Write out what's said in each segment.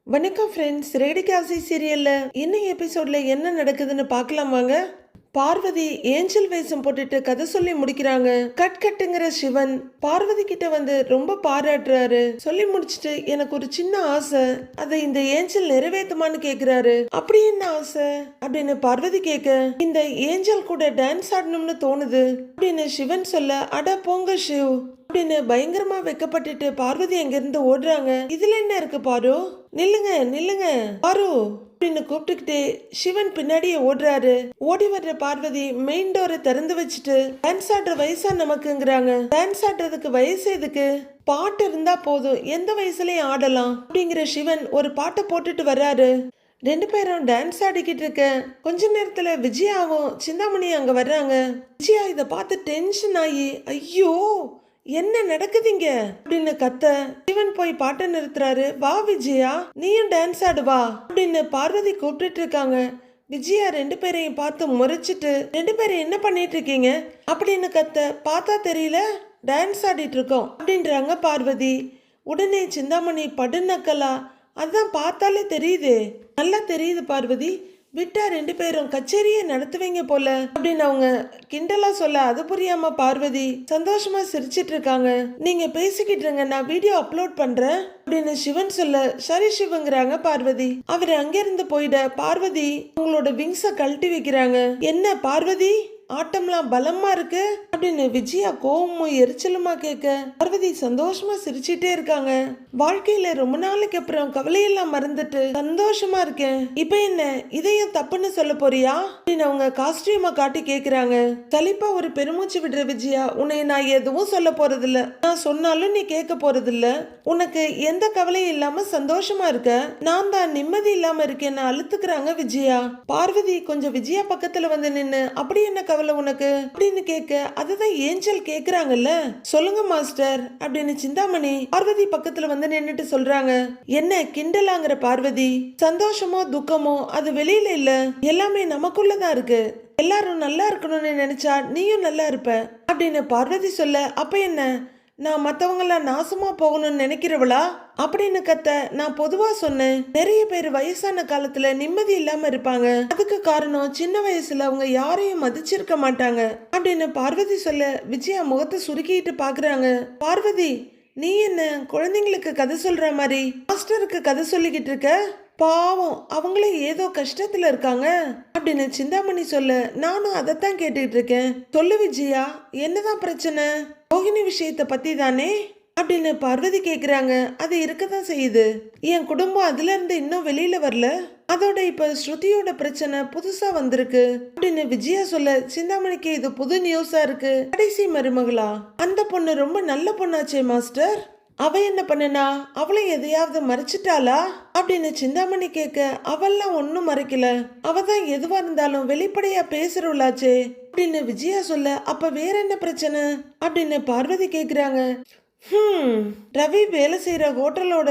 வணக்கம் friends. Radii Kashi சீரியல்ல இன்னும் எபிசோட்ல என்ன நடக்குதுன்னு பார்க்கலாம் வாங்க. பார்வதி ஏஞ்சல் வேஷம் போட்டுட்டு கதை சொல்லி முடிக்கிறாங்க. கட்டுங்கிற சிவன் பார்வதி கிட்ட வந்து ரொம்ப பாராட்டுறாரு. சொல்லி முடிச்சுட்டு எனக்கு ஒரு சின்ன ஆசை, அதை இந்த ஏஞ்சல் நிறைவேற்றுமான்னு கேக்குறாரு. அப்படி என்ன ஆசை அப்படின்னு பார்வதி கேட்க, இந்த ஏஞ்சல் கூட டான்ஸ் ஆடணும்னு தோணுது அப்படின்னு சிவன் சொல்ல, அட போங்க சிவ் அப்படின்னு பயங்கரமா வெக்கப்பட்டுட்டு பார்வதி அங்கிருந்து ஓடுறாங்க. இதுல என்ன இருக்கு பாரு, நில்லுங்க நில்லுங்க பாரு அப்படின்னு கூப்பிட்டுக்கிட்டே சிவன் பின்னாடியே ஓடுறாரு. ஓடி வர்ற பார்வதி மெயின் டோரை திறந்து வச்சுட்டு, டான்ஸ் ஆடுற வயசா நமக்குங்கிறாங்க. டான்ஸ் ஆடுறதுக்கு வயசு எதுக்கு, பாட்டு இருந்தா போதும், எந்த வயசுலயும் ஆடலாம் அப்படிங்கிற சிவன் ஒரு பாட்டை போட்டுட்டு வர்றாரு. ரெண்டு பேரும் டான்ஸ் ஆடிக்கிட்டு இருக்க கொஞ்ச நேரத்துல விஜயாவும் சிந்தாமணியும் அங்க வர்றாங்க. விஜயா இதை பார்த்து டென்ஷன் ஆகி, ஐயோ என்ன நடக்குதுங்க அப்படின்னு கத்த, சிவன் போய் பாட்டை நிறுத்துறாரு. வா விஜயா, நீயும் டான்ஸ் ஆடுவா அப்படின்னு பார்வதி கூப்பிட்டு இருக்காங்க. விஜயா ரெண்டு பேரையும் பார்த்து முறைச்சிட்டு, ரெண்டு பேரும் என்ன பண்ணிட்டு இருக்கீங்க அப்படின்னு கத்த, பார்த்தா தெரியல டான்ஸ் ஆடிட்டு இருக்கோம் அப்படின்றாங்க பார்வதி. உடனே சிந்தாமணி படுநக்கலா, அதான் பார்த்தாலே தெரியுது, நல்லா தெரியுது பார்வதி, விட்டா ரெண்டு பேரும் கச்சேரியை நடத்துவீங்க போல அப்படின்னு அவங்க கிண்டலா சொல்ல, அது புரியாம பார்வதி சந்தோஷமா சிரிச்சிட்டு இருக்காங்க. நீங்க பேசிக்கிட்டு இருங்க, நான் வீடியோ அப்லோட் பண்றேன் அப்படின்னு சிவன் சொல்ல, சரி சிவங்கிறாங்க பார்வதி. அவர் அங்கிருந்து போயிட பார்வதி உங்களோட விங்ஸ கழட்டி வைக்கிறாங்க. என்ன பார்வதி ஆட்டம்லாம் பலமா இருக்கு அப்படின்னு விஜயா கோவமும் எரிச்சலுமா கேட்க, பார்வதி சந்தோஷமா சிரிச்சிட்டே இருக்காங்க. வாழ்க்கையில ரொம்ப நாளைக்கு அப்புறம் கவலையெல்லாம் மறந்துட்டு சந்தோஷமா இருக்கேன். இப்ப என்ன இதையும் தப்புன்னு சொல்ல போறியா அப்படின்னு அவங்க காஸ்டியூமா காட்டி கேக்குறாங்க. சலிப்பா ஒரு பெருமூச்சு விடுற விஜயா, உன்னை நான் எதுவும் சொல்ல போறது இல்ல, நான் சொன்னாலும் நீ கேட்க போறது இல்ல, உனக்கு எந்த கவலையும் இல்லாம சந்தோஷமா இருக்க, நான் தான் நிம்மதி இல்லாம இருக்கேன்னு அழுத்துக்கிறாங்க விஜயா. பார்வதி கொஞ்சம் விஜயா பக்கத்துல வந்து நின்னு, அப்படி என்ன கவலை உனக்கு அப்படின்னு கேட்க, அதுதான் ஏஞ்சல் கேக்குறாங்கல்ல, சொல்லுங்க மாஸ்டர் அப்படின்னு சிந்தாமணி பார்வதி பக்கத்துல வந்து நின்னுட்டு சொல்றாங்க. என்ன கிண்டலாங்கிற பார்வதி, சந்தோஷமோ துக்கமோ அது வெளியில இல்ல, எல்லாமே நமக்குள்ளதான் இருக்கு, எல்லாரும் நல்லா இருக்கணும்னு நினைச்சா நீயும் நல்லா இருப்ப அப்படின்னு பார்வதி சொல்ல, அப்ப என்ன நான் மற்றவங்களாம் நாசமா போகணும்னு நினைக்கிறவளா அப்படின்னு கத்த, நான் பொதுவா சொன்னேன், நிறைய பேர் வயசான காலத்துல நிம்மதி இல்லாம இருப்பாங்க, அதுக்கு காரணம் சின்ன வயசுல அவங்க யாரையும் மதிச்சிருக்க மாட்டாங்க அப்படின்னு பார்வதி சொல்ல, விஜயா முகத்தை சுருக்கிட்டு பாக்குறாங்க. பார்வதி நீ என்ன குழந்தைங்களுக்கு கதை சொல்ற மாதிரி மாஸ்டருக்கு கதை சொல்லிக்கிட்டு இருக்க, பாவம் அவங்களே ஏதோ கஷ்டத்துல இருக்காங்க அப்படின்னு சிந்தாமணி சொல்ல, நானும் அதைத்தான் கேட்டுட்டு இருக்கேன், சொல்லு விஜயா என்னதான் பிரச்சனை, ரோஹிணி விஷயத்தை பத்தி தானே அப்படின்னு பார்வதி கேக்குறாங்க. அது இருக்கதான் செய்யுது, என் குடும்பம் அதுல இருந்து இன்னும் வெளியில வரல, அதோட இப்ப ஸ்ருதியோட பிரச்சனை புதுசா வந்திருக்கு அப்படின்னு விஜயா சொல்ல, சிந்தாமணிக்கு இது புது நியூஸா இருக்கு. கடைசி மருமகளா, அந்த பொண்ணு ரொம்ப நல்ல பொண்ணாச்சே மாஸ்டர், அவ என்ன பண்ணனா, அவளை எதையாவது மறைச்சிட்டாளா அப்படின்னு சிந்தாமணி கேட்க, அவெல்லாம் ஒன்னும் மறைக்கல, அவதான் எதுவா இருந்தாலும் வெளிப்படையா பேசுறவளாச்சே அப்படின்னு விஜயா சொல்ல, அப்ப வேற என்ன பிரச்சனை அப்படின்னு பார்வதி கேக்குறாங்க. ரவி வேலை செய்யற ஹோட்டலோட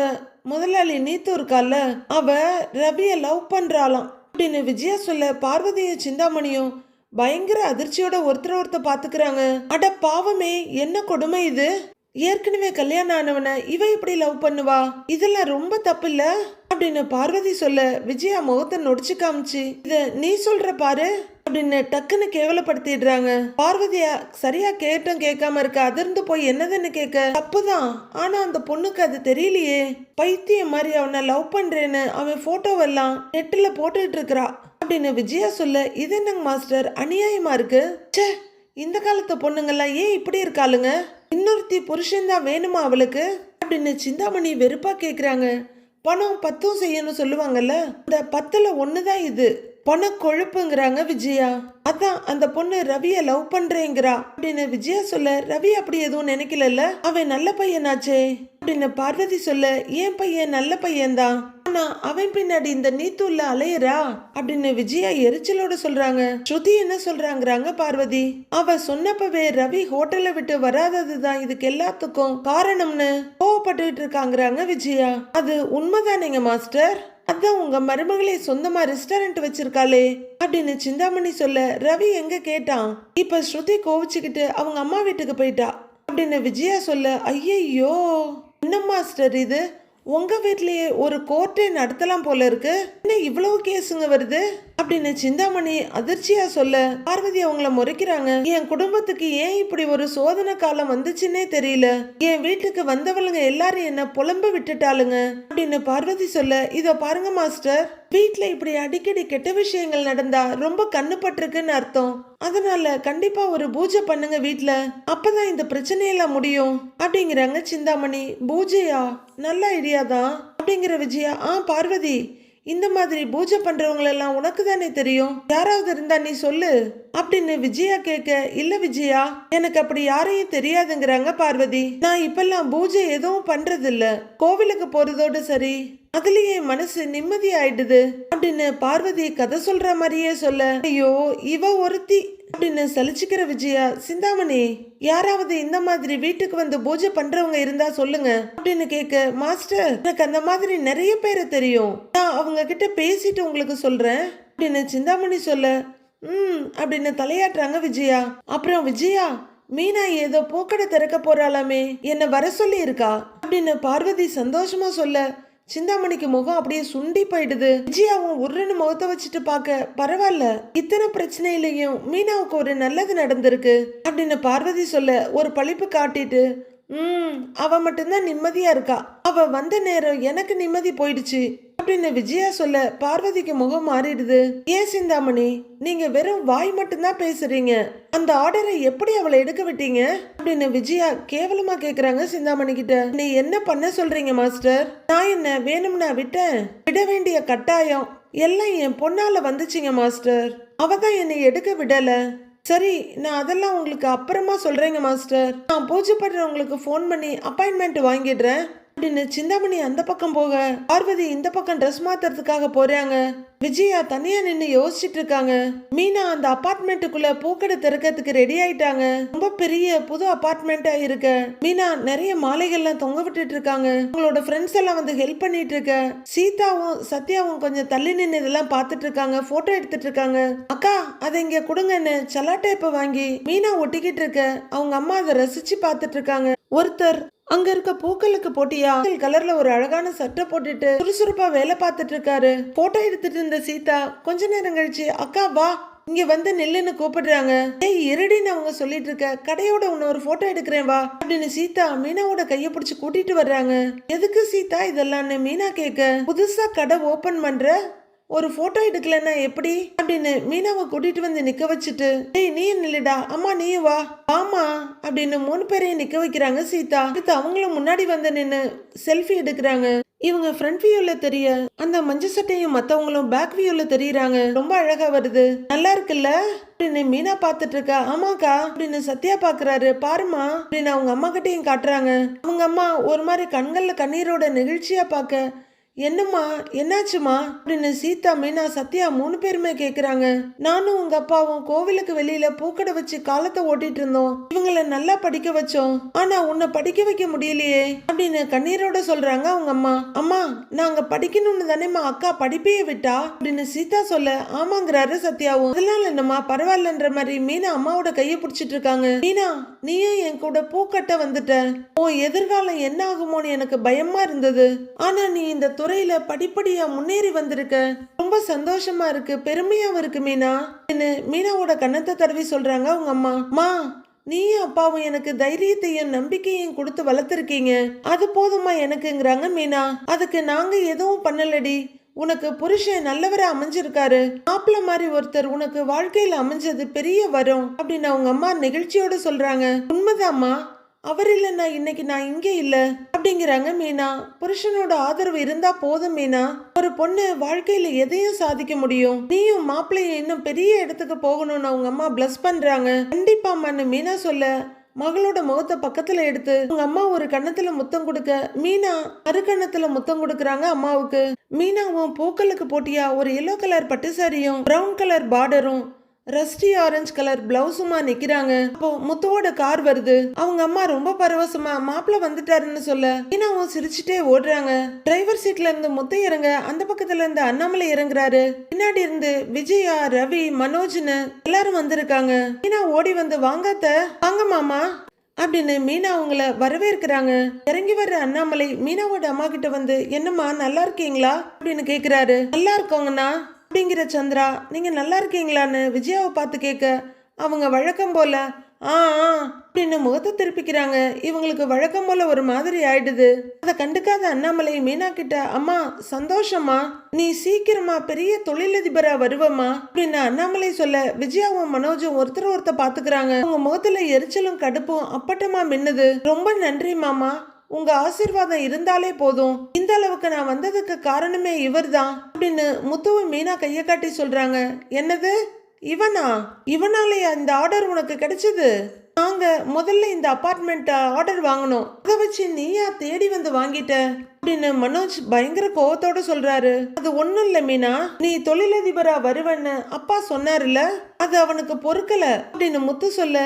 முதலாளி நீத்து இருக்கால, அவ ரவிய லவ் பண்றாளாம் அப்படின்னு விஜயா சொல்ல, பார்வதியும் சிந்தாமணியும் பயங்கர அதிர்ச்சியோட ஒருத்தர் பாத்துக்கிறாங்க. அட பாவமே, என்ன கொடுமை இது, ஏற்கனவே கல்யாணம் ஆனவன இவ இப்படி லவ் பண்ணுவா, இதெல்லாம் ரொம்ப தப்பு இல்ல அப்படின்னு பார்வதி சொல்ல, விஜயா முகத்தை நொடிச்சு காமிச்சு, இத நீ சொல்ற பாரு அப்படின்னு டக்குன்னு கேவலப்படுத்திடுறாங்க. பார்வதியா சரியா கேட்டும் கேட்காம இருக்க, அதிர்ந்து போய் என்னதுன்னு கேட்க, தப்புதான், ஆனா அந்த பொண்ணுக்கு அது தெரியலையே, பைத்தியம் மாதிரி அவனை லவ் பண்றேன்னு அவன் போட்டோவெல்லாம் நெட்டுல போட்டுட்டு இருக்கிறா அப்படின்னு விஜயா சொல்ல, இது என்னங்க மாஸ்டர் அநியாயமா இருக்கு, ச்சே இந்த காலத்து பொண்ணுங்கெல்லாம் ஏன் இப்படி இருக்காளுங்க, இன்னொருத்தி புருஷன் தான் வேணுமா அவளுக்கு அப்படின்னு சிந்தாமணி வெறுப்பா கேக்குறாங்க. பணம் பத்தும் செய்யணும் சொல்லுவாங்கல்ல, இந்த 10ல் 1 தான் இது, பண கொழுப்புங்கிறாங்க விஜயா. அதான் அந்த பொண்ணு ரவிய லவ் பண்றேங்கிறா அப்படின்னு விஜயா சொல்ல, ரவி அப்படி எதுவும் நினைக்கல, அவன் நல்ல பையனாச்சே அப்படின்னு பார்வதி சொல்ல, ஏன் பையன் நல்ல பையன்தான், ஆனா அவன் பின்னாடி இந்த நீத்துள்ள அலையறா அப்படின்னு விஜயா எரிச்சலோட சொல்றாங்க. ஸ்ருதி என்ன சொல்றாங்கிறாங்க பார்வதி, அவ சொன்னப்பவே ரவி ஹோட்டலை விட்டு வராததுதான் இதுக்கு எல்லாத்துக்கும் காரணம்னு கோவப்பட்டுக்கிட்டு இருக்காங்கிறாங்க விஜயா. அது உண்மைதானேங்க மாஸ்டர், அதான் உங்க மருமகளே சொந்தமா ரெஸ்டாரண்ட் வச்சிருக்காளே அப்படின்னு சிந்தாமணி சொல்ல, ரவி எங்க கேட்டான், இப்ப ஸ்ருதி கோவிச்சுக்கிட்டு அவங்க அம்மா வீட்டுக்கு போயிட்டா அப்படின்னு விஜயா சொல்ல, ஐயோ என்ன மாஸ்டர் இது, உங்க வீட்லயே ஒரு கோர்ட்டே நடத்தலாம் போல இருக்கு. என்ன இவ்வளவு கேஸுங்க வருது அப்படின்னு சிந்தாமணி அதிர்ச்சியா சொல்ல பார்வதி அவங்கள முறைக்கிறாங்க. என் குடும்பத்துக்கு ஏன் இப்படி ஒரு சோதனை காலம் வந்துச்சுன்னே தெரியல. என் வீட்டுக்கு வந்தவளுங்க எல்லாரும் என்ன புலம்ப விட்டுட்டாளுங்க அப்படின்னு பார்வதி சொல்ல, இதோ பாருங்க மாஸ்டர், வீட்ல இப்படி அடிக்கடி கெட்ட விஷயங்கள் நடந்தா ரொம்ப கண்ணு பட்டிருக்குன்னு அர்த்தம். அதனால கண்டிப்பா ஒரு பூஜை பண்ணுங்க வீட்ல, அப்பதான் இந்த பிரச்சனையெல்லாம் முடியும் அப்படிங்கிறாங்க சிந்தாமணி. பூஜையா? நல்ல ஐடியா தான் அப்படிங்கிற விஜயா. பார்வதி, இந்த மாதிரி பூஜை பண்றவங்களெல்லாம் உனக்கு தானே தெரியும், யாராவது இருந்தா நீ சொல்லு அப்படின்னு விஜயா கேட்க, இல்ல விஜயா, எனக்கு அப்படி யாரையும் தெரியாதுங்கிறாங்க பார்வதி. நான் இப்பெல்லாம் பூஜை எதுவும் பண்றது இல்ல, கோவிலுக்கு போறதோடு சரி, அதுலயே மனசு நிம்மதி ஆயிடுது அப்படின்னு பார்வதி கதை சொல்ற மாதிரியே சொல்ல, ஐயோ இவ ஒருத்தி அப்படின்னு சலிச்சுக்கிற விஜயா, சிந்தாமணி, யாராவது இந்த மாதிரி வீட்டுக்கு வந்து பூஜை பண்றவங்க இருந்தா சொல்லுங்க அப்படின்னு கேட்க, மாஸ்டர் எனக்கு அந்த மாதிரி நிறைய பேரை தெரியும், நான் அவங்க கிட்ட பேசிட்டு உங்களுக்கு சொல்றேன் அப்படின்னு சிந்தாமணி சொல்ல, அப்படின்னு தலையாட்டுறாங்க விஜயா. அப்புறம் விஜயா, மீனா ஏதோ பூக்கடை திறக்க போறாளாமே, என்ன வர சொல்லி இருக்கா அப்படின்னு பார்வதி சந்தோஷமா சொல்ல, சிந்தாமணிக்கு முகம் அப்படியே சுண்டி போயிடுது. விஜயாவும் உருன்னு முகத்தை வச்சுட்டு பார்க்க, பரவாயில்ல, இத்தனை பிரச்சனையிலையும் மீனாவுக்கு ஒரு நல்லது நடந்திருக்கு அப்படின்னு பார்வதி சொல்ல, ஒரு பழிப்பு காட்டிட்டு, அவ மட்டும்தான் நிம்மதியா இருக்கா, அவ வந்த நேரம் எனக்கு நிம்மதி போயிடுச்சு அப்படின்னு விஜயா சொல்ல பார்வதிக்கு முகம் மாறிடுது. ஏன் சிந்தாமணி, நீங்க வெறும் வாய் மட்டும்தான் பேசுறீங்க, அந்த ஆர்டரை எப்படி அவளை எடுக்க விட்டீங்க அப்படின்னு விஜயா கேவலமா கேக்குறாங்க சிந்தாமணி கிட்ட. நீ என்ன பண்ண சொல்றீங்க மாஸ்டர்? நான் என்ன வேணும்னா விட்டேன்? விட வேண்டிய கட்டாயம் எல்லாம் என் பொண்ணால வந்துச்சுங்க மாஸ்டர், அவதான் என்னை எடுக்க விடல. சரி, நான் அதெல்லாம் உங்களுக்கு அப்புறமா சொல்றேங்க மாஸ்டர், நான் பூஜை பண்றவங்களுக்கு ஃபோன் பண்ணி அப்பாயின்மெண்ட் வாங்கிடுறேன் அப்படின்னு சிந்தாமணி அந்த பக்கம் போக பார்வதி இந்த பக்கம் ட்ரெஸ் மாத்துறதுக்காக போறாங்க. விஜயா தனியா நின்னு யோசிச்சுட்டு இருக்காங்க. மீனா அந்த அபார்ட்மெண்ட்டுக்குள்ள பூக்கடை திறக்கிறதுக்கு ரெடி ஆயிட்டாங்க. ரொம்ப பெரிய புது அபார்ட்மெண்டா இருக்க. மீனா நிறைய மாலைகள்லாம் தொங்க விட்டுட்டு இருக்காங்க. உங்களோட ஃப்ரெண்ட்ஸ் எல்லாம் வந்து ஹெல்ப் பண்ணிட்டு இருக்க. சீதாவும் சத்யாவும் கொஞ்சம் தள்ளி நின்று இதெல்லாம் பார்த்துட்டு இருக்காங்க, போட்டோ எடுத்துட்டு இருக்காங்க. அக்கா அதை இங்க கொடுங்கன்னு சலாட்டேப்ப வாங்கி மீனா ஒட்டிக்கிட்டு இருக்க. அவங்க அம்மா அதை ரசிச்சு பார்த்துட்டு இருக்காங்க. ஒருத்தர் அங்க இருக்க பூக்களுக்கு போட்டியா கலர்ல ஒரு அழகான சட்டை போட்டுட்டு சுறுசுறுப்பா வேலை பார்த்துட்டு இருக்காரு. போட்டோ எடுத்துட்டு இருந்த சீதா கொஞ்ச நேரம் கழிச்சு, அக்கா வா இங்க வந்து நெல்லுன்னு கூப்பிடுறாங்க. ஏய் இருடின்னு அவங்க சொல்லிட்டு இருக்க, கடையோட உன்ன ஒரு போட்டோ எடுக்கிறேன் வா அப்படின்னு சீதா மீனாவோட கைய பிடிச்சு கூட்டிட்டு வர்றாங்க. எதுக்கு சீதா இதெல்லாம்னு மீனா கேட்க, புதுசா கடை ஓபன் பண்ற, ஒரு போட்டோ எடுக்கலன்னா எப்படி அப்படின்னு மீனாவை கூட்டிட்டு வந்து நிக்க வச்சுட்டு, டேய் நீயும் நில்லுடா, அம்மா நீயும் வா, ஆமா அப்படின்னு 3 பேரையும் நிக்க வைக்கிறாங்க சீதா. அடுத்து அவங்களும் முன்னாடி வந்து நின்னு செல்ஃபி எடுக்கிறாங்க. இவங்க ஃப்ரண்ட் வியூல தெரிய, அந்த மஞ்ச சட்டையும் மத்தவங்களும் பேக் வியூல தெரியறாங்க. ரொம்ப அழகா வருது, நல்லா இருக்குல்ல அப்படின்னு மீனா பாத்துட்டு இருக்கா. ஆமாக்கா அப்படின்னு சத்யா பாக்குறாரு. பாருமா அப்படின்னு அவங்க அம்மா கிட்டையும் காட்டுறாங்க. அவங்க அம்மா ஒரு மாதிரி கண்கள்ல கண்ணீரோட நெகிழ்ச்சியா பாக்க, என்னம்மா என்னாச்சுமா அப்படின்னு சீதா மீனா சத்யா 3 பேருமே கேக்குறாங்க. நானும் உங்க அப்பாவும் கோவிலுக்கு வெளியில பூக்கடை வச்சு காலத்தை ஓட்டிட்டு இருந்தோம், இவங்களை நல்லா படிக்க வச்சோம், ஆனா உன்னை படிக்க வைக்க முடியலையே அப்படின்னு கண்ணீரோட சொல்றாங்க அவங்க அம்மா. அம்மா நாங்க படிக்கணும்னு தானேம்மா அக்கா படிப்பையே விட்டா அப்படின்னு சீதா சொல்ல, ஆமாங்கிறாரு சத்யாவும். அதனால என்னம்மா பரவாயில்லன்ற மாதிரி மீனா அம்மாவோட கையை பிடிச்சிட்டு இருக்காங்க. மீனா நீயும் என் கூட பூக்கட்ட வந்துட்ட, உன் எதிர்காலம் என்ன ஆகுமோன்னு எனக்கு பயமா இருந்தது, ஆனா நீ இந்த துறையில படிப்படியா முன்னேறி வந்திருக்க, ரொம்ப சந்தோஷமா இருக்கு, பெருமையாவும் இருக்கு மீனா. மீனாவோட கண்ணத்தை தடவி சொல்றாங்க அவங்க அம்மா. மா நீயும் அப்பாவும் எனக்கு தைரியத்தையும் நம்பிக்கையும் கொடுத்து வளர்த்துருக்கீங்க, அது போதுமா எனக்குங்கிறாங்க மீனா. அதுக்கு நாங்க எதுவும் பண்ணலடி, உனக்கு புருஷன் நல்லவரா அமைஞ்சிருக்காரு, மாப்பிள்ள மாதிரி ஒருத்தர் உனக்கு வாழ்க்கையில அமைஞ்சது பெரிய வரும் அப்படின்னு அவங்க அம்மா நெகிழ்ச்சியோட சொல்றாங்க. உண்மைதாம்மா, அவர் இல்லைன்னா இன்னைக்கு நான் இங்கே இல்ல அப்படிங்கிறாங்க மீனா. புருஷனோட ஆதரவு இருந்தா போதும் மீனா, ஒரு பொண்ணு வாழ்க்கையில எதையும் சாதிக்க முடியும், நீயும் மாப்பிள்ளையும் இன்னும் பெரிய இடத்துக்கு போகணும்னு அவங்க அம்மா பிளஸ் பண்றாங்க. கண்டிப்பாமான்னு மீனா சொல்ல மகளோட முகத்தை பக்கத்துல எடுத்து உங்க அம்மா ஒரு கண்ணத்துல முத்தம் கொடுக்க மீனா மறு கண்ணத்துல முத்தம் கொடுக்கறாங்க அம்மாவுக்கு. மீனாவும் பூக்களுக்கு போட்டியா ஒரு எல்லோ கலர் பட்டு சாரியும் பிரவுன் கலர் பார்டரும் ரஸ்டி ஆரஞ்சு கலர் பிளவுஸுமா நிக்கிறாங்க. அப்போ முத்துவோட கார் வருது. அவங்க அம்மா ரொம்ப பரவசமா மாப்பிள்ள வந்துட்டாருன்னு சொல்ல மீனாவும் சிரிச்சுட்டே ஓடுறாங்க. டிரைவர் சீட்ல இருந்து முத்து இறங்க, அந்த பக்கத்துல இருந்து அண்ணாமலை இறங்குறாரு. பின்னாடி இருந்து விஜயா, ரவி, மனோஜ்னு எல்லாரும் வந்திருக்காங்க. மீனா ஓடி வந்து, வாங்காத்த வாங்க மாமா அப்படின்னு மீனா அவங்கள வரவேற்கிறாங்க. இறங்கி வர்ற அண்ணாமலை மீனாவோட அம்மா கிட்ட வந்து, என்னம்மா நல்லா இருக்கீங்களா அப்படின்னு கேக்குறாரு. நல்லா இருக்கோங்கண்ணா அப்படிங்கிற சந்திரா, நீங்க நல்லா இருக்கீங்களான்னு விஜயாவை பார்த்து கேட்க, அவங்க வழக்கம் போல ஆ ஆ அப்படின்னு முகத்தை திருப்பிக்கிறாங்க. இவங்களுக்கு வழக்கம் போல ஒரு மாதிரி ஆயிடுது. அதை கண்டுக்காத அண்ணாமலை மீனா கிட்ட, அம்மா சந்தோஷமா, நீ சீக்கிரமா பெரிய தொழிலதிபரா வருவமா அப்படின்னு அண்ணாமலை சொல்ல, விஜயாவும் மனோஜும் ஒருத்தர் பாத்துக்கிறாங்க. அவங்க முகத்துல எரிச்சலும் கடுப்பும் அப்பட்டமா மின்னுது. ரொம்ப நன்றி மாமா, உங்க ஆசீர்வாதம் இருந்தாலே போதும். இந்த அளவுக்கு நான் வந்ததுக்கு காரணமே இவர்தான் அப்படின்னு முத்துவும் மீனா கையை காட்டி சொல்றாங்க. என்னது இவனா? இவனாலயா இந்த ஆர்டர் உனக்கு கிடைச்சது? நாங்க முதல்ல இந்த அபார்ட்மெண்ட் ஆர்டர் வாங்கணும், அதை வச்சு நீயா தேடி வந்து வாங்கிட்ட அப்படின்னு மனோஜ் பயங்கர கோவத்தோட சொல்றாரு. அது ஒண்ணும் இல்ல மீனா, நீ தொழிலதிபரா வருவன்னு அப்பா சொன்னாருல்ல, அது அவனுக்கு பொறுக்கல அப்படின்னு முத்து சொல்ல,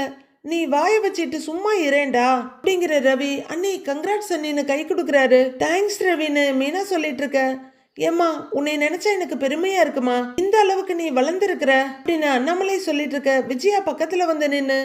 நீ வாய வச்சிட்டு சும்மா இரேண்டா அப்படிங்கிற ரவி, அண்ணி கங்க்ராட்ஸ் அண்ணின்னு கை கொடுக்குறாரு. தேங்க்ஸ் ரவின்னு மீனா சொல்லிட்டு இருக்க. ஏம்மா உன்னை நினைச்சா எனக்கு பெருமையா இருக்குமா, இந்த அளவுக்கு நீ வளர்ந்துருக்கிற அப்படின்னு அண்ணாமலை சொல்லிட்டு இருக்க. விஜயா பக்கத்துல வந்து நின்னு,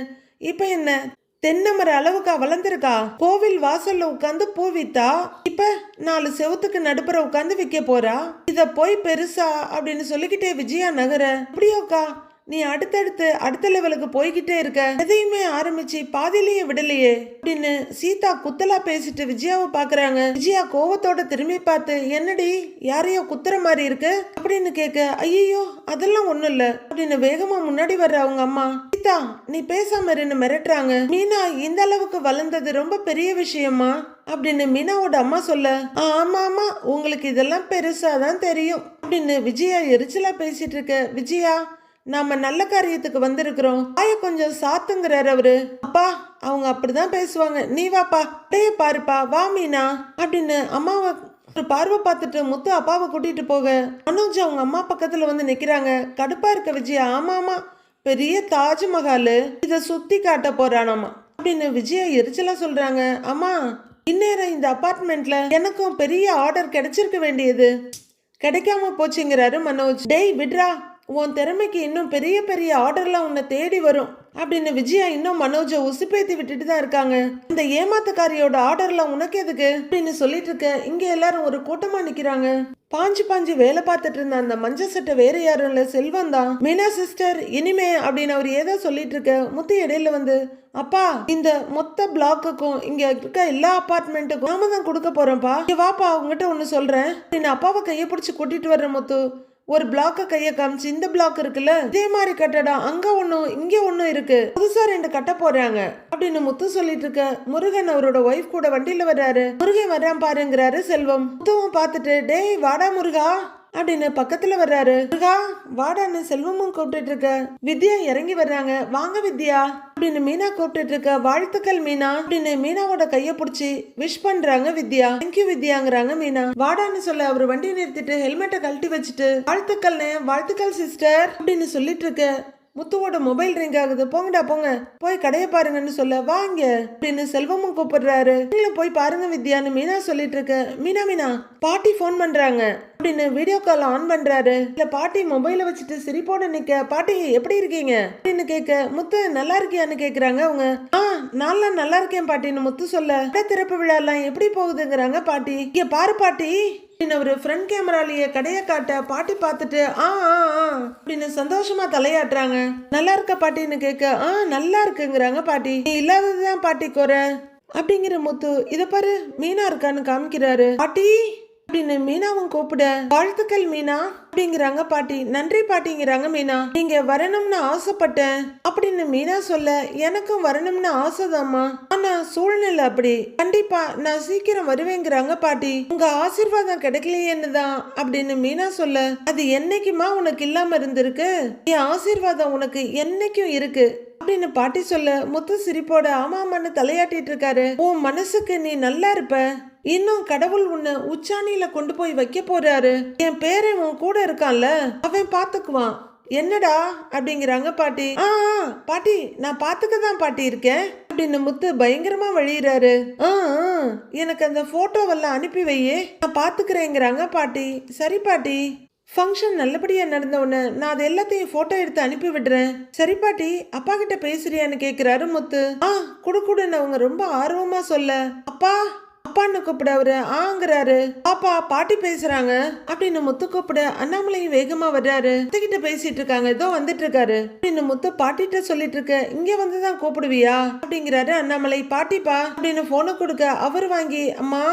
இப்ப என்ன தென்னமர அளவுக்கா வளர்ந்துருக்கா? கோவில் வாசல்ல உட்காந்து பூ வித்தா, இப்ப 4 செவத்துக்கு நடுப்புற உட்காந்து விற்க போறா. இத போய் பெருசா அப்படின்னு சொல்லிக்கிட்டே விஜயா நகர, அப்படியோக்கா நீ அடுத்த லெவலுக்கு போய்கிட்டே இருக்க, எதையுமே ஆரம்பிச்சு பாதியிலேயே விடலையே அப்படின்னு சீதா குத்தலா பேசிட்டு விஜயாவை பாக்குறாங்க. விஜயா கோவத்தோட திரும்பி பார்த்து, என்னடி யாரையோ குத்துற மாதிரி இருக்கு அப்படின்னு கேட்க, ஐயோ அதெல்லாம் ஒண்ணும் இல்ல அப்படின்னு வேகமா முன்னாடி வர்ற அவங்க அம்மா, சீதா நீ பேசாம இருன்னு மிரட்டுறாங்க. மீனா இந்த அளவுக்கு வளர்ந்தது ரொம்ப பெரிய விஷயமா அப்படின்னு மீனாவோட அம்மா சொல்ல, ஆமா ஆமா உங்களுக்கு இதெல்லாம் பெருசாதான் தெரியும் அப்படின்னு விஜயா எரிச்சலா பேசிட்டு இருக்க. விஜயா நாம நல்ல காரியத்துக்கு வந்திருக்கிறோம், ஆய கொஞ்சம் சாத்துங்கிறாரு அவரு. அப்பா அவங்க அப்படிதான் பேசுவாங்க, நீ வாப்பா டே பாருப்பா வா மீனா அப்படின்னு அம்மாவை ஒரு பார்வை பார்த்துட்டு முத்து அப்பாவை கூட்டிட்டு போக, மனோஜ் அவங்க அம்மா பக்கத்துல வந்து நிக்கிறாங்க. கடுப்பா இருக்க விஜயா, ஆமா ஆமா பெரிய தாஜ்மஹால் இத சுத்தி காட்ட போறானாமா அப்படின்னு விஜயா எரிச்சலா சொல்றாங்க. அம்மா இந்நேரம் இந்த அபார்ட்மெண்ட்ல எனக்கும் பெரிய ஆர்டர் கிடைச்சிருக்க வேண்டியது, கிடைக்காம போச்சுங்கிறாரு மனோஜ். டேய் விட்ரா, உன் திறமைக்கு இன்னும் பெரிய பெரிய ஆர்டர்லாம் உன்னை தேடி வரும் அப்படின்னு விஜயா இன்னும் மனோஜை உசுப்பேத்தி விட்டுட்டு தான் இருக்காங்க. இந்த ஏமாத்துக்காரியோட ஆர்டர்லாம் உனக்கு எதுக்கு அப்படின்னு சொல்லிட்டு இருக்க. இங்க எல்லாரும் ஒரு கூட்டமா நிக்கிறாங்க. பாஞ்சு வேலை பார்த்துட்டு இருந்த அந்த மஞ்ச சட்டை வேற யாரும் இல்ல, செல்வம் தான். மீனா சிஸ்டர் இனிமே அப்படின்னு அவர் ஏதோ சொல்லிட்டு இருக்க. முத்து இடையில வந்து, அப்பா இந்த மொத்த பிளாக்குக்கும் இங்க இருக்க எல்லா அபார்ட்மெண்ட்டுக்கும் நாம தான் கொடுக்க போறோம்ப்பா, வாப்பா உங்ககிட்ட ஒண்ணு சொல்றேன் அப்படின்னு அப்பாவை கையை பிடிச்சி கூட்டிட்டு வர்ற முத்து ஒரு பிளாக்க கைய காமிச்சு, இந்த பிளாக் இருக்குல்ல இதே மாதிரி கட்டடம் அங்க ஒண்ணும் இங்க ஒண்ணும் இருக்கு, புதுசா 2 கட்ட போறாங்க அப்படின்னு முத்து சொல்லிட்டு இருக்க. முருகன் அவரோட ஒய்ஃப் கூட வண்டியில வர்றாரு. முருகன் வர்றான் பாருங்கிறாரு செல்வம். முத்துவும் பார்த்துட்டு, டேய் வாடா முருகா அப்படின்னு பக்கத்துல வர்றாரு. முருகா வாடான்னு செல்வமும் கூப்பிட்டு இருக்க. வித்யா இறங்கி வர்றாங்க. வாங்க வித்யா அப்படின்னு மீனா கூப்பிட்டு இருக்க. வாழ்த்துக்கள் மீனா அப்படின்னு மீனாவோட கைய பிடிச்சி விஷ் பண்றாங்க வித்யா. தேங்க்யூ வித்யாங்கிறாங்க மீனா. வாடான்னு சொல்ல அவர் வண்டியை நிறுத்திட்டு ஹெல்மெட்டை கழட்டி வச்சுட்டு, வாழ்த்துக்கள் சிஸ்டர் அப்படின்னு சொல்லிட்டு இருக்க. முத்துவோட மொபைல் ரிங் ஆகுது. போங்கடா போங்க போய் கடையை பாருங்கன்னு சொல்ல, வாங்க அப்படின்னு செல்வமும் கூப்பிடுறாரு. நீங்களும் போய் பாருங்க வித்யான்னு மீனா சொல்லிட்டு இருக்க. மீனா பாட்டி போன் பண்றாங்க அப்படின்னு வீடியோ கால் ஆன் பண்றாரு. இல்ல பாட்டி மொபைல வச்சுட்டு சிரிப்போட நிக்க, பாட்டி எப்படி இருக்கீங்க அப்படின்னு கேட்க, முத்து நல்லா இருக்கியான்னு கேக்குறாங்க அவங்க. நான் நல்லா இருக்கேன் பாட்டின்னு முத்து சொல்ல, திறப்பு விழா எல்லாம் எப்படி போகுதுங்கிறாங்க பாட்டி. இங்க பாரு பாட்டி ஒரு ஃப்ரண்ட் கேமராலேயே கடைய காட்ட பாட்டி பார்த்துட்டு அப்படின்னு சந்தோஷமா தலையாட்டுறாங்க. நல்லா இருக்க பாட்டின்னு கேட்க, நல்லா இருக்குங்கிறாங்க பாட்டி. நீ இல்லாததுதான் பாட்டி குறை அப்படிங்கிற முத்து, இத பாரு மீனா இருக்கான்னு காமிக்கிறாரு. பாட்டி அப்படின்னு மீனாவும் கூப்பிட, வாழ்த்துக்கள் மீனா அப்படிங்கிறாங்க பாட்டி. நன்றி பாட்டிங்கிறாங்க மீனா. நீங்க வரணும்னு ஆசைப்பட்டேன் அப்படின்னு மீனா சொல்ல, எனக்கும் வரணும்னு ஆசைதாம்மா, ஆனா சூழ்நிலை அப்படி, கண்டிப்பா நான் சீக்கிரம் வருவேங்கிறாங்க பாட்டி. உங்க ஆசீர்வாதம் கிடைக்கலையேன்னு தான் அப்படின்னு மீனா சொல்ல, அது என்னைக்குமா உனக்கு இல்லாம இருந்திருக்கு, என் ஆசீர்வாதம் உனக்கு என்னைக்கும் இருக்கு அப்படின்னு பாட்டி சொல்ல, முத்து சிரிப்போட ஆமாமான்னு தலையாட்டிட்டு இருக்காரு. உன் மனசுக்கு நீ நல்லா இருப்ப, இன்னும் கடவுள் உன்னை உச்சாணியில கொண்டு போய் வைக்க போறாரு, என் பேரன் உன் கூட இருக்கான்ல அவன் பாத்துக்குவான், என்னடா அப்படிங்கிறாங்க பாட்டி. பாட்டி நான் பாத்துக்கதான் பாட்டி இருக்கேன் அப்படின்னு முத்து பயங்கரமா வழியிறாரு. எனக்கு அந்த போட்டோவெல்லாம் அனுப்பி வையே, நான் பாத்துக்கிறேங்கிறாங்க பாட்டி. சரி பாட்டி. ஃபங்க்ஷன் நல்லபடியா நடந்த உடனே நான் அது எல்லாத்தையும் போட்டோ எடுத்து அனுப்பி விடுறேன். சரி பாட்டி, அப்பா கிட்ட பேசுறியான்னு கேக்குறாரு முத்து. குடுன்னு அவங்க ரொம்ப ஆர்வமா சொல்ல, அப்பா அப்பான்னு கூப்பிட அவரு ஆங்கிறாரு. பாப்பா பாட்டி பேசுறாங்க அப்படின்னு முத்து கூப்பிட அண்ணாமலையும் வேகமா வர்றாரு. கிட்ட பேசிட்டு இருக்காங்க, ஏதோ வந்துட்டு இருக்காரு அப்படின்னு முத்து பாட்டிட்ட சொல்லிட்டு இருக்க. இங்க வந்துதான் கூப்பிடுவியா அப்படிங்கிறாரு அண்ணாமலை. பாட்டிப்பா அப்படின்னு போனை கொடுக்க அவர் வாங்கி அம்மா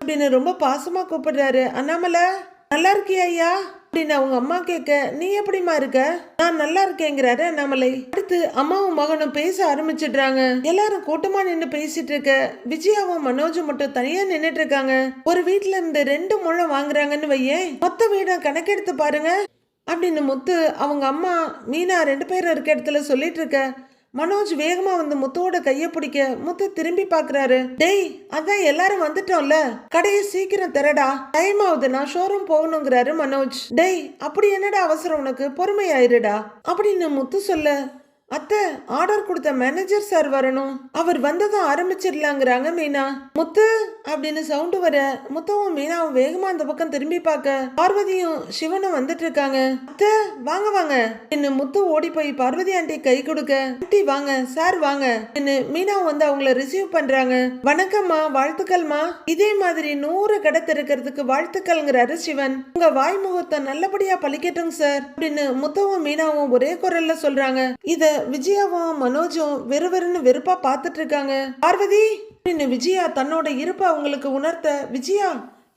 அப்படின்னு ரொம்ப பாசமா கூப்பிடுறாரு. அண்ணாமலை நல்லா இருக்கியா ஐயா அப்படின்னு அவங்க அம்மா கேட்க, நீ எப்படிமா இருக்க? நான் நல்லா இருக்கேங்கிறாரு அண்ணாமலை. அடுத்து அம்மாவும் மகனும் பேச ஆரம்பிச்சிடுறாங்க. எல்லாரும் கூட்டமா நின்று பேசிட்டு இருக்க. விஜயாவும் மனோஜும் மட்டும் தனியா நின்னுட்டு இருக்காங்க. ஒரு வீட்டுல இருந்து 2 முழம் வாங்குறாங்கன்னு வையேன், மொத்த வீட கணக்கெடுத்து பாருங்க அப்படின்னு முத்து அவங்க அம்மா மீனா 2 பேரும் இருக்க இடத்துல சொல்லிட்டு இருக்க. மனோஜ் வேகமா வந்து முத்துவோட கைய பிடிக்க முத்து திரும்பி பாக்குறாரு. டேய், அதான் எல்லாரும் வந்துட்டோம்ல, கடையை சீக்கிரம் திறடா, டைம் ஆகுது, நான் ஷோரூம் போகணுங்கிறாரு மனோஜ். டேய், அப்படி என்னடா அவசரம் உனக்கு, பொறுமையாயிருடா அப்படின்னு முத்து சொல்ல, அத்தை ஆர்டர் கொடுத்த மேனேஜர் சார் வரணும், அவர் வந்ததும் ஆரம்பிச்சிடலாங்கிறாங்க மீனா. முத்து அப்படின்னு சவுண்டு வர முத்துவும் மீனாவும் வேகமா அந்த பக்கம் திரும்பி பார்க்க பார்வதியும் சிவனும் வந்துட்டு இருக்காங்க. அத்தை வாங்க வாங்க என்ன முத்து ஓடி போய் பார்வதி ஆண்டி கை கொடுக்க, ஆண்டி வாங்க சார் வாங்க என்ன மீனாவும் வந்து அவங்கள ரிசீவ் பண்றாங்க. வணக்கம்மா, வாழ்த்துக்கள்மா, இதே மாதிரி 100 கடை திறக்கிறதுக்கு வாழ்த்துக்கள்ங்கிறாரு சிவன். உங்க வாய் முகூர்த்தம் நல்லபடியா பழிக்கட்டும் சார் அப்படின்னு முத்துவும் மீனாவும் ஒரே குரல்ல சொல்றாங்க. இத விஜயாவும் மனோஜும் வெறுவெறுன்னு வெறுப்பா பாத்துட்டு இருக்காங்க. பார்வதி விஜயா தன்னோட இருப்ப அவங்களுக்கு உணர்த்த, விஜயா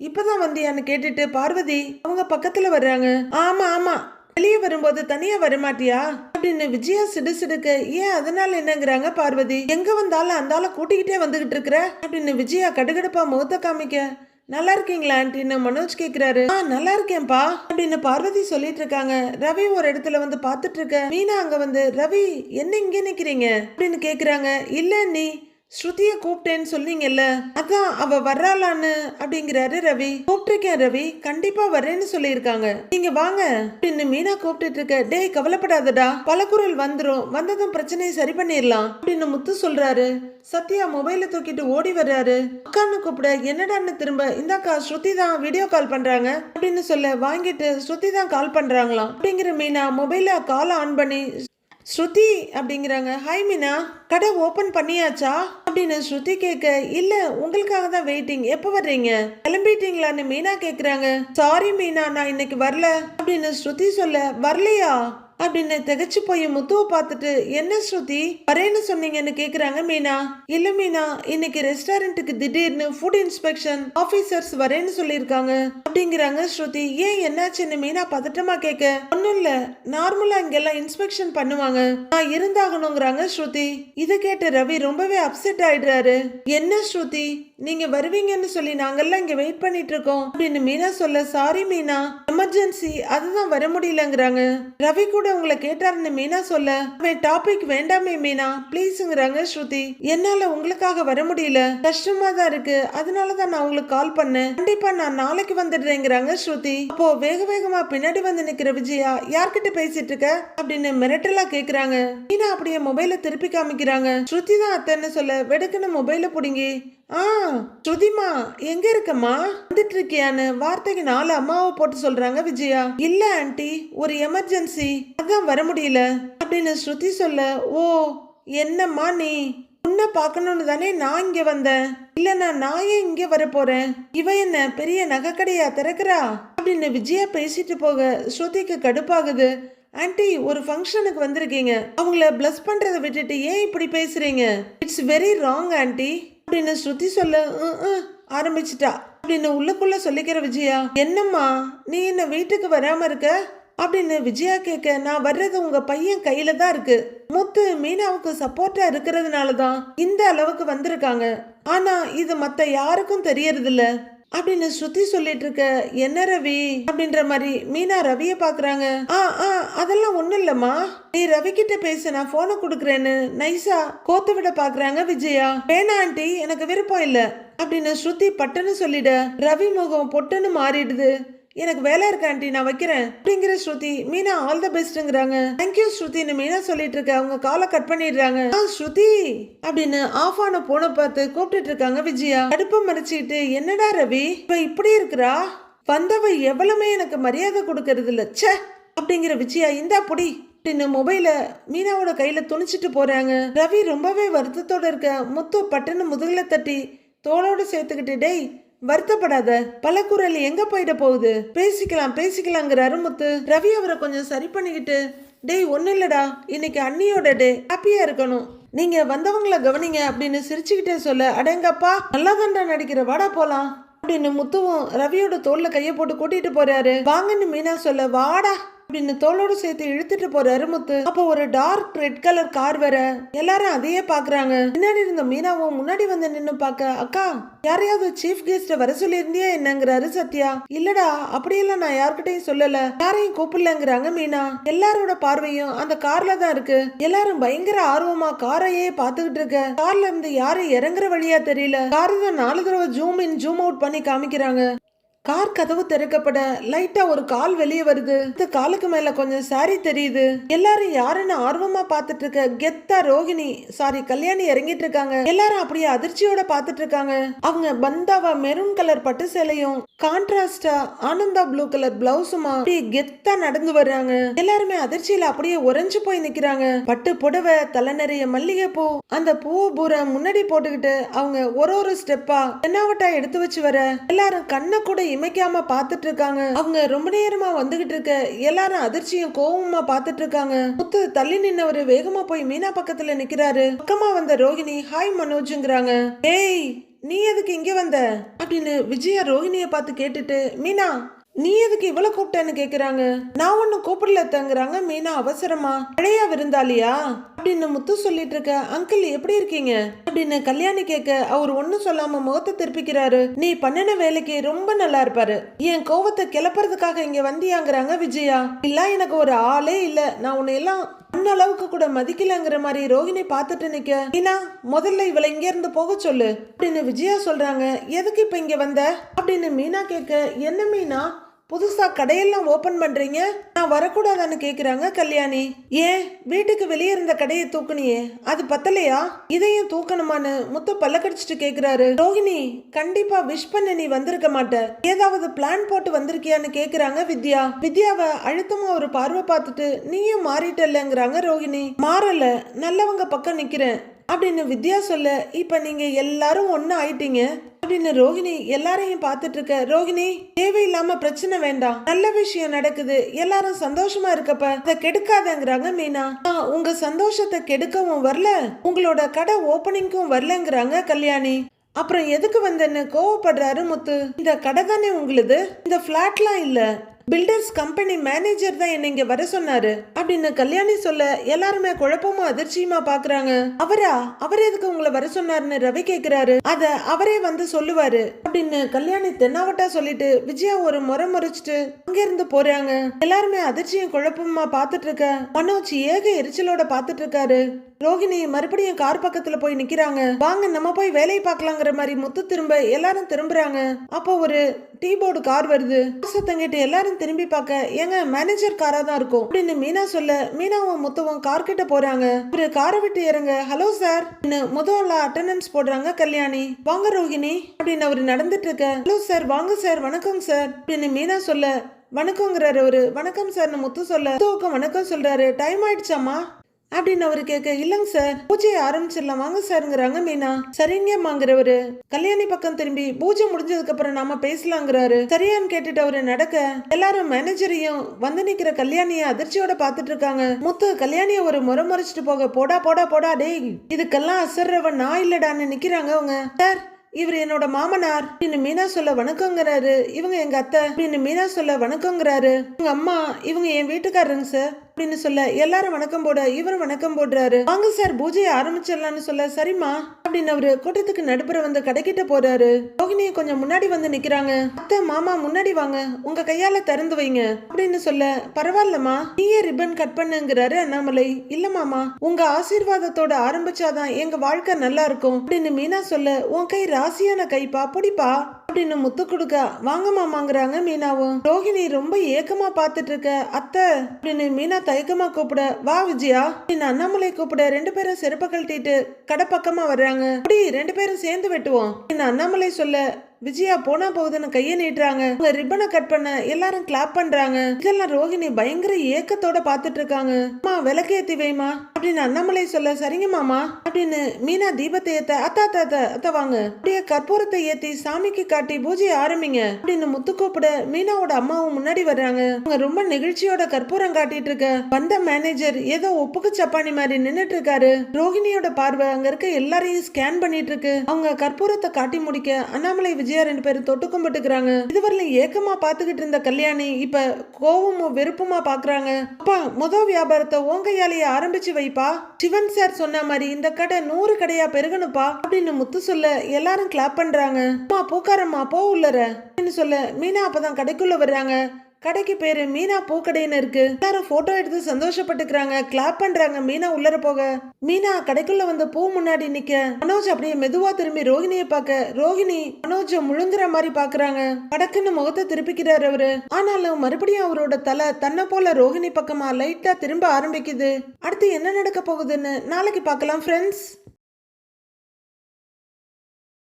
இப்பதான் வந்தியான்னு கேட்டுட்டு பார்வதி அவங்க பக்கத்துல வர்றாங்க. ஆமா ஆமா, வெளியே வரும்போது தனியா வரமாட்டியா அப்படின்னு விஜயா சிடுசிடுக்க. ஏன் அதனால என்னங்கிறாங்க பார்வதி. எங்க வந்தாலும் அந்த ஆளை கூட்டிக்கிட்டே வந்துகிட்டு இருக்கிற அப்படின்னு விஜயா கடுகடுப்பா முகத்தை காமிக்க. நல்லா இருக்கீங்களா ஆண்டின்னு மனோஜ் கேக்குறாரு. நல்லா இருக்கேன்பா அப்படின்னு பார்வதி சொல்லிட்டு இருக்காங்க. ரவி ஒரு இடத்துல வந்து பாத்துட்டு இருக்க. மீனா அங்க வந்து, ரவி என்ன இங்க நிக்கிறீங்க அப்படின்னு கேக்குறாங்க. இல்ல நீ ஸ்ருதிய கூப்பிட்டேன்னு சொன்னீங்கல்ல, அதான் அவ வர்றாளான்னு அப்படிங்கிறாரு ரவி. கூப்பிட்டிருக்கேன் ரவி, கண்டிப்பா வர்றேன்னு சொல்லியிருக்காங்க, நீங்க வாங்க அப்படின்னு மீனா கூப்பிட்டு இருக்க. டேய் கவலைப்படாதடா, பலகுரல் வந்துரும், வந்ததும் பிரச்சனையை சரி பண்ணிடலாம் அப்படின்னு முத்து சொல்றாரு. சத்யா மொபைல தூக்கிட்டு ஓடி வர்றாரு. அக்கான்னு கூப்பிட, என்னடான்னு திரும்ப, இந்தாக்கா ஸ்ருதி தான் வீடியோ கால் பண்றாங்க அப்படின்னு சொல்ல வாங்கிட்டு ஸ்ருதி தான் கால் பண்றாங்களாம் அப்படிங்கிற மீனா மொபைல கால் ஆன் பண்ணி ஸ்ருதி அப்படிங்கிறாங்க. ஹாய் மீனா, கடை ஓபன் பண்ணியாச்சா அப்படின்னு ஸ்ருதி கேட்க. இல்ல உங்களுக்காக தான் வெயிட்டிங், எப்ப வர்றீங்க, கிளம்பிட்டீங்களான்னு மீனா கேக்குறாங்க. சாரி மீனா, நான் இன்னைக்கு வரல அப்படின்னு ஸ்ருதி சொல்ல. வரலையா அப்படின்னு திகச்சு போய் முத்துவை பார்த்துட்டு, என்ன ஸ்ருதி வரேன்னு சொன்னீங்கன்னு கேக்குறாங்க மீனா. இல்ல மீனா, இன்னைக்கு ரெஸ்டாரண்ட்டுக்கு திடீர்னு ஃபுட் இன்ஸ்பெக்ஷன் ஆபீசர்ஸ் வரேன்னு சொல்லியிருக்காங்க அப்படிங்கிறாங்க ஸ்ருதி. ஏன் என்னாச்சுன்னு மீனா பதட்டமா கேட்க. ஒன்னும் இல்ல, நார்மலா இங்கெல்லாம் இன்ஸ்பெக்ஷன் பண்ணுவாங்க, நான் இருந்தாகணுங்கிறாங்க ஸ்ருதி. இதை கேட்டு ரவி ரொம்பவே அப்செட் ஆயிடுறாரு. என்ன ஸ்ருதி, நீங்க வருவீங்கன்னு சொல்லி நாங்கெல்லாம் இங்க வெயிட் பண்ணிட்டு இருக்கோம் அப்படின்னு மீனா சொல்ல. சாரி மீனா, எமர்ஜென்சி, அதுதான் வர முடியலங்கிறாங்க. ரவி கூட உங்களை கேட்டாருன்னு மீனா சொல்ல, அவன் டாபிக் வேண்டாமே மீனா ப்ளீஸ்ங்கிறாங்க ஸ்ருதி. என்னால உங்களுக்காக வர முடியல, கஷ்டமா தான் இருக்கு, அதனாலதான் நான் உங்களுக்கு கால் பண்ணேன், கண்டிப்பா நான் நாளைக்கு வந்துடுறேங்கிறாங்க ஸ்ருதி. அப்போ வேக வேகமா பின்னாடி வந்து நிக்கிற விஜயா, யார்கிட்ட பேசிட்டு இருக்க அப்படின்னு மிரட்டலா கேக்குறாங்க. மீனா அப்படியே மொபைல திருப்பி காமிக்கிறாங்க. ஸ்ருதி தான் அத்தைன்னு சொல்ல வெடுக்குன்னு மொபைல புடுங்கி, ஸ்ருதிமா எங்க இருக்கம்மா, வந்துட்டு இருக்கியான்னு வார்த்தைக்கு 4 அம்மாவை போட்டு சொல்றாங்க விஜயா. இல்ல ஆண்டி, ஒரு எமர்ஜென்சி, அதான் வர முடியல அப்படின்னு ஸ்ருதி சொல்ல. ஓ என்னம்மா, நீ உன்னை பார்க்கணும்னு தானே நான் இங்க வந்தேன், இல்லனா நான் ஏன் இங்க வர போறேன், இவ என்ன பெரிய நகைக்கடையா திறக்கிறா அப்படின்னு விஜயா பேசிட்டு போக ஸ்ருதிக்கு கடுப்பாகுது. ஆண்டி, ஒரு ஃபங்க்ஷனுக்கு வந்திருக்கீங்க, அவங்கள பிளஸ் பண்றதை விட்டுட்டு ஏன் இப்படி பேசுறீங்க, இட்ஸ் வெரி ராங் ஆண்டி அப்படின்னு ஸ்ருதி சொல்ல. ஆரம்பிச்சிட்டா அப்படின்னு உள்ளுக்குள்ள சொல்லிக்கிற விஜயா. என்னம்மா நீ என்ன வீட்டுக்கு வராம இருக்க அப்படின்னு விஜயா கேட்க. நான் வர்றது உங்க பையன் கையில தான் இருக்கு, முத்து மீனாவுக்கு சப்போர்ட்டா இருக்கிறதுனாலதான் இந்த அளவுக்கு வந்திருக்காங்க, ஆனா இது மத்த யாருக்கும் தெரியறது இல்ல அப்படின்னு ஸ்ருதி சொல்லிட்டு இருக்க. என்ன ரவி அப்படின்ற மாதிரி மீனா ரவிய பாக்குறாங்க. அதெல்லாம் ஒண்ணும் இல்லம்மா, நீ ரவி கிட்ட பேச, நான் போனை குடுக்கறேன்னு நைசா கோத்து விட பாக்குறாங்க விஜயா. வேணா ஆண்டி, எனக்கு விருப்பம் இல்ல அப்படின்னு ஸ்ருதி பட்டுன்னு சொல்லிட. ரவி முகம் பொட்டுன்னு மாறிடுது. எனக்கு வேலை இருக்கு ஆண்டி, நான் வைக்கிறேன் அப்படிங்கிற ஸ்ருதி. மீனா ஆல் த பெஸ்ட்ங்கிறாங்க. தேங்க்யூ ஸ்ருதின்னு மீனா சொல்லிட்டு இருக்க. அவங்க காலை கட் பண்ணிடுறாங்க. ஸ்ருதி அப்படின்னு ஆஃப் ஆன போனை பார்த்து கூப்பிட்டு இருக்காங்க விஜயா. அடுப்ப மறைச்சிட்டு, என்னடா ரவி இப்ப இப்படி இருக்கிறா, வந்தவ எவ்வளவுமே எனக்கு மரியாதை கொடுக்கறது இல்ல ச்சே அப்படிங்கிற விஜயா இந்தா புடி அப்படின்னு மொபைல மீனாவோட கையில துணிச்சிட்டு போறாங்க. ரவி ரொம்பவே வருத்தத்தோட இருக்க முத்து பட்டுன்னு முதுகுல தட்டி தோளோடு சேர்த்துக்கிட்டு டேய் வருத்தப்படாத பலக்குரல் எங்க போயிட போகுது பேசிக்கலாங்கிறாரு முத்து. ரவி அவரை கொஞ்சம் சரி பண்ணிக்கிட்டு டேய் ஒன்னும் இல்லடா இன்னைக்கு அண்ணியோட டே ஹாப்பியா இருக்கணும் நீங்க வந்தவங்களை கவனிங்க அப்படின்னு சிரிச்சுக்கிட்டே சொல்ல அடேங்கப்பா நல்லா தாண்டா நடிக்கிற வாடா போலாம் அப்படின்னு முத்துவும் ரவியோட தோல்ல கைய போட்டு கூட்டிட்டு போறாரு. வாங்கன்னு மீனா சொல்ல வாடா அப்படின்னு தோளோடு சேர்த்து இழுத்துட்டு போறாரு முத்து. அப்போ ஒரு டார்க் ரெட் கலர் கார் வர எல்லாரும் அதையே பாக்குறாங்க. முன்னாடி இருந்த மீனாவும் முன்னாடி வந்து நின்னு பாக்க அக்கா யாரையாவது சீஃப் கெஸ்ட் வர சொல்லி இருந்தியா என்னங்கிறாரு சத்யா. இல்லடா அப்படியெல்லாம் நான் யார்கிட்டையும் சொல்லல யாரையும் கூப்பிடலங்கிறாங்க மீனா. எல்லாரோட பார்வையும் அந்த கார்ல தான் இருக்கு. எல்லாரும் பயங்கர ஆர்வமா காரையே பாத்துக்கிட்டு இருக்க. கார்ல இருந்து யாரும் இறங்குற வழியா தெரியல. கார் தான் 4 தடவை ஜூம் இன் ஜூம் அவுட் பண்ணி காமிக்கிறாங்க. கார் கதவு திறக்கப்பட லைட்டா ஒரு கால் வெளியே வருது. இந்த காலுக்கு மேல கொஞ்சம் சாரி தெரியுது. எல்லாரும் யாருன்னு ஆர்வமா பாத்துட்டு இருக்க கெத்தா ரோகிணி கல்யாணி இறங்கிட்டு இருக்காங்க. எல்லாரும் அப்படியே அதிர்ச்சியோட பாத்துட்டு இருக்காங்க. அவங்க பந்தாவா மெரூன் கலர் பட்டு சேலையும் கான்ட்ராஸ்டா ஆனந்தா ப்ளூ கலர் பிளவுஸுமா அப்படியே கெத்தா நடந்து வர்றாங்க. எல்லாருமே அதிர்ச்சியில அப்படியே உறைஞ்சு போய் நிக்கிறாங்க. பட்டு புடவை தலை நிறைய மல்லிகை பூ அந்த பூவை பூரா முன்னாடி போட்டுக்கிட்டு அவங்க ஒரு ஸ்டெப்பா தென்னாவட்டா எடுத்து வச்சு வர எல்லாரும் கண்ணை கூட இமைக்காம பாத்துட்டு இருக்காங்க. அவங்க ரொம்ப நேரமா வந்துகிட்டு இருக்க எல்லாரும் அதிர்ச்சியும் கோவமா பாத்துட்டு இருக்காங்க. முத்து தள்ளி நின்னவரு வேகமா போய் மீனா பக்கத்துல நிக்கிறாரு. பக்கமா வந்த ரோகிணி ஹாய் மனோஜ்ங்கிறாங்க. ஏய் நீ எதுக்கு இங்க வந்த அப்படின்னு விஜயா ரோகிணிய பார்த்து கேட்டுட்டு மீனா நீ எதுக்கு இவ்வளவு கூப்பிட்டேன்னு கேக்குறாங்க. நான் ஒன்னும் கூப்பிடல தங்குறாங்க மீனா அவசரமா. பழைய விருந்தாளியா அப்படின்னு முத்து சொல்லிட்டு இருக்க. அங்கிள் எப்படி இருக்கீங்க அப்படின்னு கல்யாணி கேட்க அவர் ஒன்னும் சொல்லாம முகத்தை திருப்பிக்கிறாரு. நீ பண்ணின வேலைக்கு ரொம்ப நல்லா இருப்பாரு. என் கோவத்தை கிளப்புறதுக்காக இங்க வந்தியாங்கிறாங்க விஜயா. இல்ல எனக்கு ஒரு ஆளே இல்ல நான் உன்னை எல்லாம் அந்த அளவுக்கு கூட மதிக்கலங்கிற மாதிரி ரோகிணி பாத்துட்டு நிக்க. மீனா முதல்ல இவளை இங்க இருந்து போக சொல்லு அப்படின்னு விஜயா சொல்றாங்க. எதுக்கு இப்ப இங்க வந்த அப்படின்னு மீனா கேட்க. என்ன மீனா புதுசா கடையெல்லாம் ஓபன் பண்றீங்க நான் வரக்கூடாதான்னு கேக்குறாங்க கல்யாணி. ஏன் வீட்டுக்கு வெளியே இருந்த கடையை தூக்குனியே அது பத்தலையா இதையும் தூக்கணுமான்னு முத்து பல்ல கடிச்சிட்டு கேக்குறாரு. ரோகிணி கண்டிப்பா விஷ் பண்ண நீ வந்திருக்க மாட்ட ஏதாவது பிளான் போட்டு வந்திருக்கியான்னு கேக்குறாங்க வித்யா. வித்யாவை அழுத்தமா ஒரு பார்வை பார்த்துட்டு நீயும் மாறிட்டல்லங்கிறாங்க ரோகிணி. மாறல நல்லவங்க பக்கம் நிக்கிறேன் அப்படின்னு வித்யா சொல்ல. இப்ப நீங்க எல்லாரும் ஒன்னு ஆயிட்டீங்க அப்படின்னு ரோகிணி எல்லாரையும் பார்த்துட்டு இருக்க. ரோகிணி தேவையில்லாம பிரச்சனை வேண்டாம் நல்ல விஷயம் நடக்குது எல்லாரும் சந்தோஷமா இருக்கப்ப அதை கெடுக்காதங்கிறாங்க மீனா. உங்க சந்தோஷத்தை கெடுக்கவும் வரல உங்களோட கடை ஓபனிங்கும் வரலங்கிறாங்க கல்யாணி. அப்புறம் எதுக்கு வந்தேன்னு கோவப்படுறாரு முத்து. இந்த கடை தானே உங்களுது இந்த பிளாட்லாம் இல்ல பில்டர்ஸ் கம்பெனி மேனேஜர் தான் என்ன இங்க வர சொன்னாரு அப்படின்னு கல்யாணி சொல்ல எல்லாருமே குழப்பமும் அதிர்ச்சியுமா பாக்குறாங்க. அவர் எதுக்கு உங்களை வர சொன்னாருன்னு ரவி கேக்குறாரு. அத அவரே வந்து சொல்லுவாரு அப்படின்னு கல்யாணி தென்னாவட்டா சொல்லிட்டு விஜயா ஒரு முறைச்சிட்டு அங்க இருந்து போறாங்க. எல்லாருமே அதிர்ச்சியும் குழப்பமா பாத்துட்டு இருக்க. மனோஜ் ஏக எரிச்சலோட பாத்துட்டு இருக்காரு. ரோகிணி மறுபடியும் கார் பக்கத்துல போய் நிக்கிறாங்க. வாங்க நம்ம போய் வேலையை பார்க்கலாங்கிற மாதிரி முத்து திரும்ப எல்லாரும் திரும்புறாங்க. அப்போ ஒரு டீ போர்டு கார் வருது. சத்தங்கிட்டு எல்லாரும் திரும்பி பார்க்க ஏங்க மேனேஜர் காரா தான் இருக்கும் அப்படின்னு மீனா சொல்ல மீனாவும் முத்துவும் கார் கிட்ட போறாங்க. ஒரு காரை விட்டு இறங்க. ஹலோ சார் முதல்ல அட்டெண்டன்ஸ் போடுறாங்க கல்யாணி. வாங்க ரோகிணி அப்படின்னு அவரு நடந்துட்டு இருக்க. ஹலோ சார் வாங்க சார் வணக்கம் சார் அப்படின்னு மீனா சொல்ல வணக்கங்கிறாரு அவரு. வணக்கம் சார்னு முத்து சொல்ல முத்துவுக்கும் வணக்கம் சொல்றாரு. டைம் ஆயிடுச்சாமா அப்படின்னு அவரு கேட்க. இல்லங்க சார் பூஜையை ஆரம்பிச்சிடலாம் வாங்க சார்ங்கிறாங்க மீனா. சரிங்கம்மாங்கிறவரு கல்யாணி பக்கம் திரும்பி பூஜை முடிஞ்சதுக்கு அப்புறம் நாம பேசலாங்கிறாரு. சரியான்னு கேட்டுட்டு அவரு நடக்க எல்லாரும் மேனேஜரையும் வந்து நிக்கிற கல்யாணிய அதிர்ச்சியோட பாத்துட்டு இருக்காங்க. முத்து கல்யாணிய ஒரு முறைச்சிட்டு போக போடா போடா போடா டேய் இதுக்கெல்லாம் அசர்றவன் நான் இல்லடான்னு நிக்கிறாங்க அவங்க. சார் இவர் என்னோட மாமனார் அப்படின்னு மீனா சொல்ல வணக்கங்கிறாரு. இவங்க எங்க அத்தை அப்படின்னு மீனா சொல்ல வணக்கங்கிறாரு. உங்க அம்மா இவங்க என் வீட்டுக்காரருங்க சார் அப்படின்னு சொல்ல எல்லாரும் வணக்கம் போட இவரும் வணக்கம் போடுறாரு. வாங்க சார் பூஜையை ஆரம்பிச்சிடலான்னு சொல்ல சரிம்மா அப்படின்னு அவரு கூட்டத்துக்கு நடுப்புற வந்து கடைக்கிட்ட போறாரு. ரோகிணியை கொஞ்சம் முன்னாடி வந்து நிக்கிறாங்க. அத்தை மாமா முன்னாடி வாங்க உங்க கையால திறந்து வைங்க அப்படின்னு சொல்ல பரவாயில்லம்மா நீயே ரிப்பன் கட் பண்ணுங்கிறாரு அண்ணாமலை. இல்ல மாமா உங்க ஆசீர்வாதத்தோட ஆரம்பிச்சாதான் எங்க வாழ்க்கை நல்லா இருக்கும் அப்படின்னு மீனா சொல்ல உன் கை ராசியான கைப்பா புடிப்பா அப்படின்னு முத்து கொடுக்க வாங்க மாமாங்கிறாங்க மீனாவும். ரோகிணி ரொம்ப ஏக்கமா பாத்துட்டு இருக்க. அத்தை அப்படின்னு மீனா தயக்கமா கூப்பிட வா விஜயா அப்படின்னு அண்ணாமலை கூப்பிட 2 பேரும் செருப்ப கழட்டிட்டு கடை பக்கமா வர்றாங்க. அப்படி 2 பேரும் சேர்ந்து வெட்டுவோம் அப்படின்னு அண்ணாமலை சொல்ல விஜயா போனா போகுதுன்னு கையை நீட்டுறாங்க. அவங்க ரிப்பனை கட் பண்ண எல்லாரும் கிளாப் பண்றாங்க. இதெல்லாம் ரோகிணி பயங்கர ஏக்கத்தோட பாத்துட்டு இருக்காங்க. அம்மா விளக்கேத்தி வைமா அப்படின்னு அண்ணாமலை சொல்ல, சரிங்க மாமா அப்படின்னு மீனா தீபத்தை ஏத்த, அத்த வாங்க அப்படியே கற்பூரத்தை ஏத்தி சாமிக்கு காட்டி பூஜையை ஆரம்பிங்க அப்படின்னு முத்து கூப்பிட மீனாவோட அம்மாவும் முன்னாடி வர்றாங்க. அவங்க ரொம்ப நெகிழ்ச்சியோட கற்பூரம் காட்டிட்டு இருக்க வந்த மேனேஜர் ஏதோ ஒப்புக்கு சப்பானி மாதிரி நின்னுட்டு இருக்காரு. ரோகிணியோட பார்வை அங்க இருக்க எல்லாரையும் ஸ்கேன் பண்ணிட்டு இருக்கு. அவங்க கற்பூரத்தை காட்டி முடிக்க அண்ணாமலை விஜயா 2 பேரும் தொட்டு கும்பிட்டுக்கிறாங்க. இதுவரையிலும் ஏக்கமா பாத்துக்கிட்டு இருந்த கல்யாணி இப்ப கோவமும் வெறுப்புமா பாக்குறாங்க. அப்பா முதல் வியாபாரத்தை உன் கையாலேயே ஆரம்பிச்சு வைப்பா. சிவன் சார் சொன்ன மாதிரி இந்த கடை 100 கடையா பெருகணுப்பா அப்படின்னு முத்து சொல்ல எல்லாரும் கிளாப் பண்றாங்க. அம்மா பூக்காரம்மா போ உள்ளற அப்படின்னு சொல்ல மீனா அப்பதான் கடைக்குள்ள வர்றாங்க. கடைக்கு பேரு மீனா பூக்கடைன்னு இருக்கு. எல்லாரும் போட்டோ எடுத்து சந்தோஷப்பட்டுக்கிறாங்க, கிளாப் பண்றாங்க. மீனா உள்ளர போக மீனா கடைக்குள்ள வந்து பூ முன்னாடி நிக்க மனோஜ் அப்படியே மெதுவா திரும்பி ரோகிணியை பார்க்க ரோகிணி மனோஜ முழுங்குற மாதிரி பாக்குறாங்க. படக்குன்னு முகத்தை திருப்பிக்கிறாரு அவரு. ஆனாலும் மறுபடியும் அவரோட தலை தன்னை போல ரோகிணி பக்கமா லைட்டா திரும்ப ஆரம்பிக்குது. அடுத்து என்ன நடக்க போகுதுன்னு நாளைக்கு பார்க்கலாம் ஃப்ரெண்ட்ஸ்.